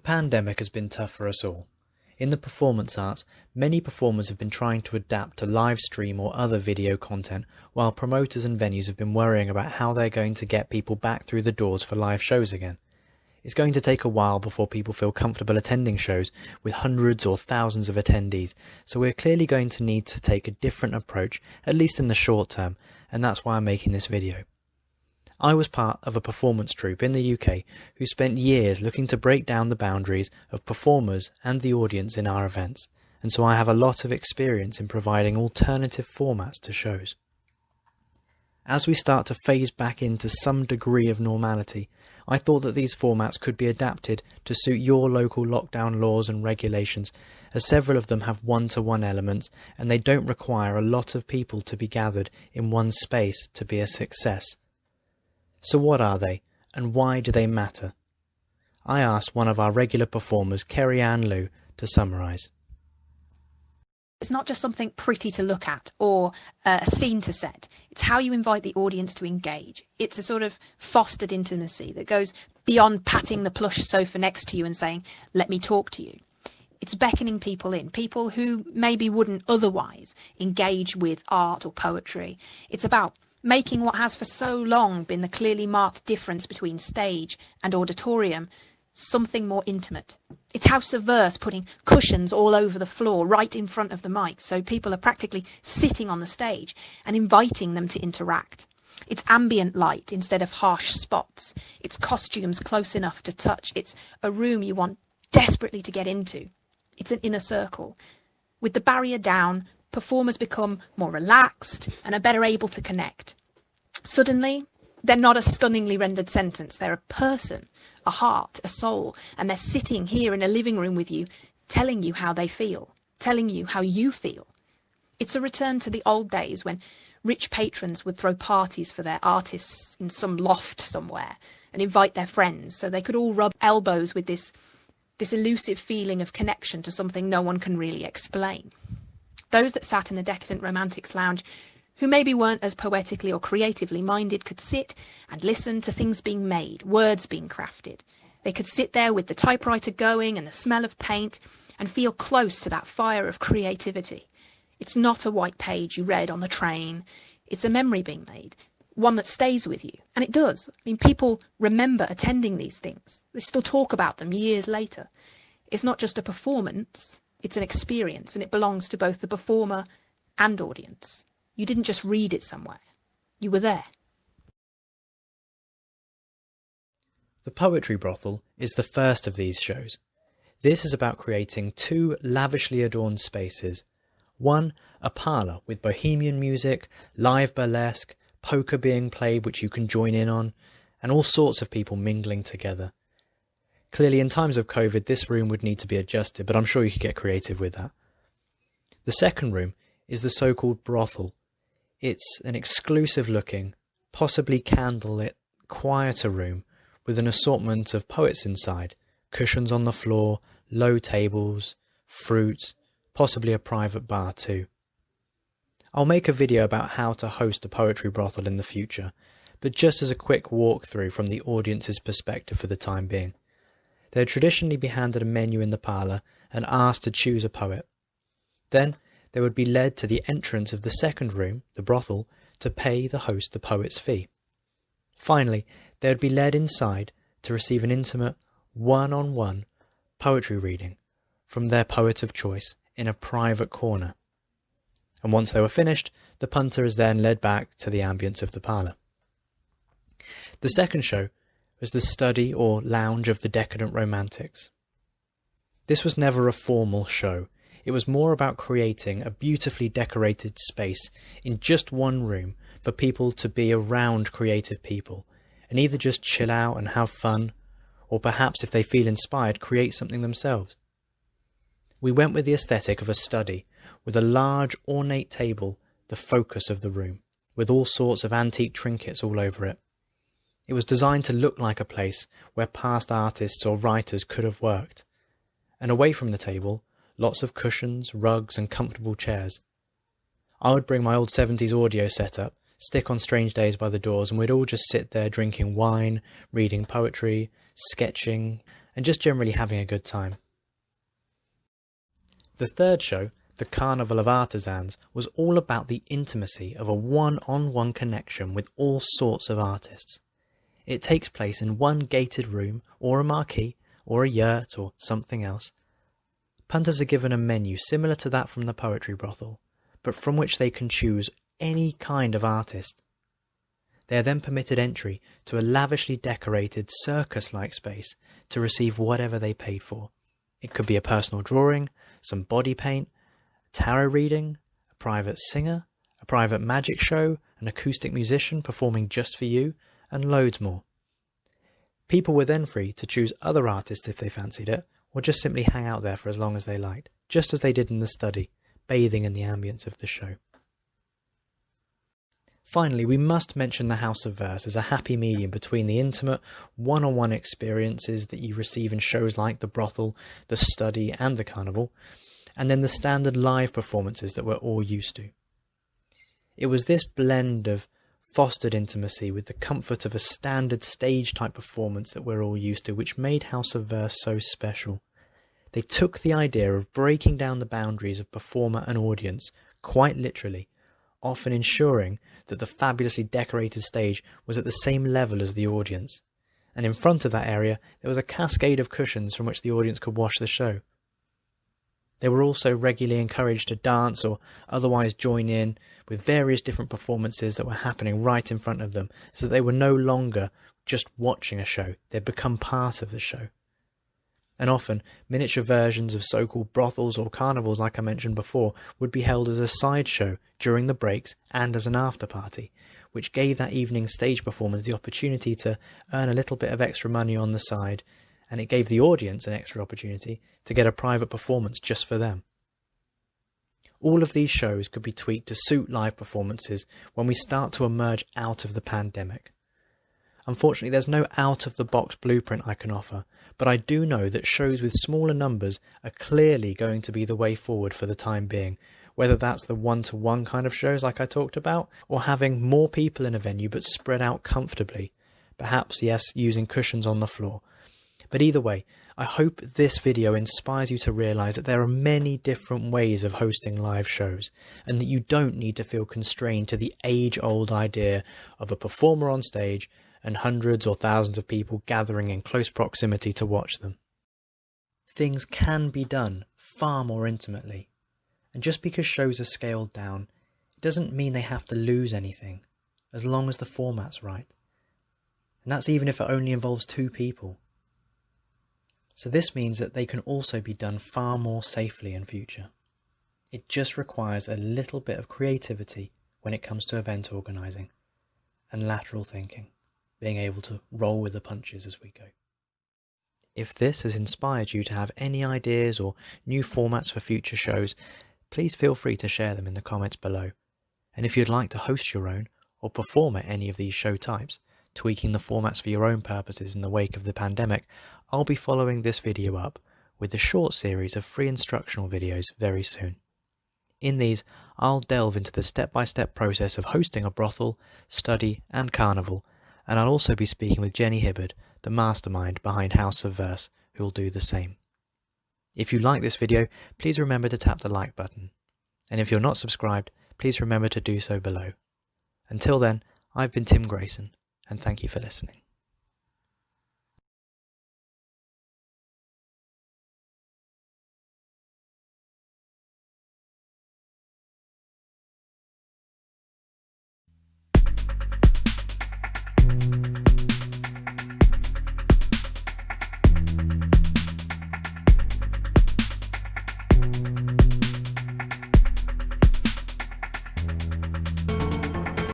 pandemic has been tough for us all. In the performance arts, many performers have been trying to adapt to live stream or other video content, while promoters and venues have been worrying about how they're going to get people back through the doors for live shows again. It's going to take a while before people feel comfortable attending shows with hundreds or thousands of attendees, so we're clearly going to need to take a different approach, at least in the short term, and that's why I'm making this video. I was part of a performance troupe in the UK who spent years looking to break down the boundaries of performers and the audience in our events, and so I have a lot of experience in providing alternative formats to shows. As we start to phase back into some degree of normality, I thought that these formats could be adapted to suit your local lockdown laws and regulations, as several of them have one-to-one elements and they don't require a lot of people to be gathered in one space to be a success. So what are they, and why do they matter? I asked one of our regular performers, Kerry to summarise. It's not just something pretty to look at or a scene to set. It's how you invite the audience to engage. It's a sort of fostered intimacy that goes beyond patting the plush sofa next to you and saying, "Let me talk to you." It's beckoning people in, people who maybe wouldn't otherwise engage with art or poetry. It's about making what has for so long been the clearly marked difference between stage and auditorium something more intimate. It's house of verse, putting cushions all over the floor right in front of the mic, so people are practically sitting on the stage and inviting them to interact. It's ambient light instead of harsh spots. It's costumes close enough to touch. It's a room you want desperately to get into. It's an inner circle. With the barrier down, performers become more relaxed and are better able to connect. Suddenly, they're not a stunningly rendered sentence. They're a person, a heart, a soul, and they're sitting here in a living room with you, telling you how they feel, telling you how you feel. It's a return to the old days when rich patrons would throw parties for their artists in some loft somewhere and invite their friends so they could all rub elbows with this elusive feeling of connection to something no one can really explain. Those that sat in the Decadent Romantics Lounge, who maybe weren't as poetically or creatively minded, could sit and listen to things being made, words being crafted. They could sit there with the typewriter going and the smell of paint and feel close to that fire of creativity. It's not a white page you read on the train. It's a memory being made, one that stays with you. And it does. I mean, people remember attending these things. They still talk about them years later. It's not just a performance. It's an experience, and it belongs to both the performer and audience. You didn't just read it somewhere. You were there. The Poetry Brothel is the first of these shows. This is about creating two lavishly adorned spaces. One, a parlour with bohemian music, live burlesque, poker being played which you can join in on, and all sorts of people mingling together. Clearly, in times of COVID, this room would need to be adjusted, but I'm sure you could get creative with that. The second room is the so-called brothel. It's an exclusive-looking, possibly candlelit, quieter room with an assortment of poets inside, cushions on the floor, low tables, fruit, possibly a private bar too. I'll make a video about how to host a poetry brothel in the future, but just as a quick walkthrough from the audience's perspective for the time being. They would traditionally be handed a menu in the parlour and asked to choose a poet. Then they would be led to the entrance of the second room, the brothel, to pay the host the poet's fee. Finally, they would be led inside to receive an intimate, one-on-one poetry reading from their poet of choice in a private corner. And once they were finished, the punter is then led back to the ambience of the parlour. The second show was the study or lounge of the Decadent Romantics. This was never a formal show. It was more about creating a beautifully decorated space in just one room for people to be around creative people and either just chill out and have fun, or perhaps if they feel inspired, create something themselves. We went with the aesthetic of a study, with a large ornate table the focus of the room, with all sorts of antique trinkets all over it. It was designed to look like a place where past artists or writers could have worked. And away from the table, lots of cushions, rugs and comfortable chairs. I would bring my old 70s audio setup, stick on strange days by the doors, and we'd all just sit there drinking wine, reading poetry, sketching, and just generally having a good time. The third show, the Carnival of Artisans, was all about the intimacy of a one-on-one connection with all sorts of artists. It takes place in one gated room, or a marquee, or a yurt, or something else. Punters are given a menu similar to that from the Poetry Brothel, but from which they can choose any kind of artist. They are then permitted entry to a lavishly decorated circus-like space to receive whatever they paid for. It could be a personal drawing, some body paint, a tarot reading, a private singer, a private magic show, an acoustic musician performing just for you, and loads more. People were then free to choose other artists if they fancied it, or just simply hang out there for as long as they liked, just as they did in the study, bathing in the ambience of the show. Finally, we must mention the House of Verse as a happy medium between the intimate, one-on-one experiences that you receive in shows like the Brothel, the Study and the Carnival, and then the standard live performances that we're all used to. It was this blend of fostered intimacy with the comfort of a standard stage-type performance that we're all used to, which made House of Verse so special. They took the idea of breaking down the boundaries of performer and audience, quite literally, often ensuring that the fabulously decorated stage was at the same level as the audience, and in front of that area there was a cascade of cushions from which the audience could watch the show. They were also regularly encouraged to dance or otherwise join in with various different performances that were happening right in front of them, so that they were no longer just watching a show, they'd become part of the show. And often, miniature versions of so-called brothels or carnivals, like I mentioned before, would be held as a sideshow during the breaks and as an after-party, which gave that evening stage performers the opportunity to earn a little bit of extra money on the side, and it gave the audience an extra opportunity to get a private performance just for them. All of these shows could be tweaked to suit live performances when we start to emerge out of the pandemic. Unfortunately, there's no out-of-the-box blueprint I can offer, but I do know that shows with smaller numbers are clearly going to be the way forward for the time being, whether that's the one-to-one kind of shows like I talked about, or having more people in a venue but spread out comfortably, perhaps, yes, using cushions on the floor. But either way, I hope this video inspires you to realise that there are many different ways of hosting live shows, and that you don't need to feel constrained to the age-old idea of a performer on stage and hundreds or thousands of people gathering in close proximity to watch them. Things can be done far more intimately, and just because shows are scaled down, it doesn't mean they have to lose anything, as long as the format's right. And that's even if it only involves 2 people. So this means that they can also be done far more safely in future. It just requires a little bit of creativity when it comes to event organising, and lateral thinking, being able to roll with the punches as we go. If this has inspired you to have any ideas or new formats for future shows, please feel free to share them in the comments below. And if you'd like to host your own or perform at any of these show types, tweaking the formats for your own purposes in the wake of the pandemic, I'll be following this video up with a short series of free instructional videos very soon. In these, I'll delve into the step-by-step process of hosting a brothel, study and carnival, and I'll also be speaking with Jenny Hibbard, the mastermind behind House of Verse, who will do the same. If you like this video, please remember to tap the like button. And if you're not subscribed, please remember to do so below. Until then, I've been Tim Grayson, and thank you for listening.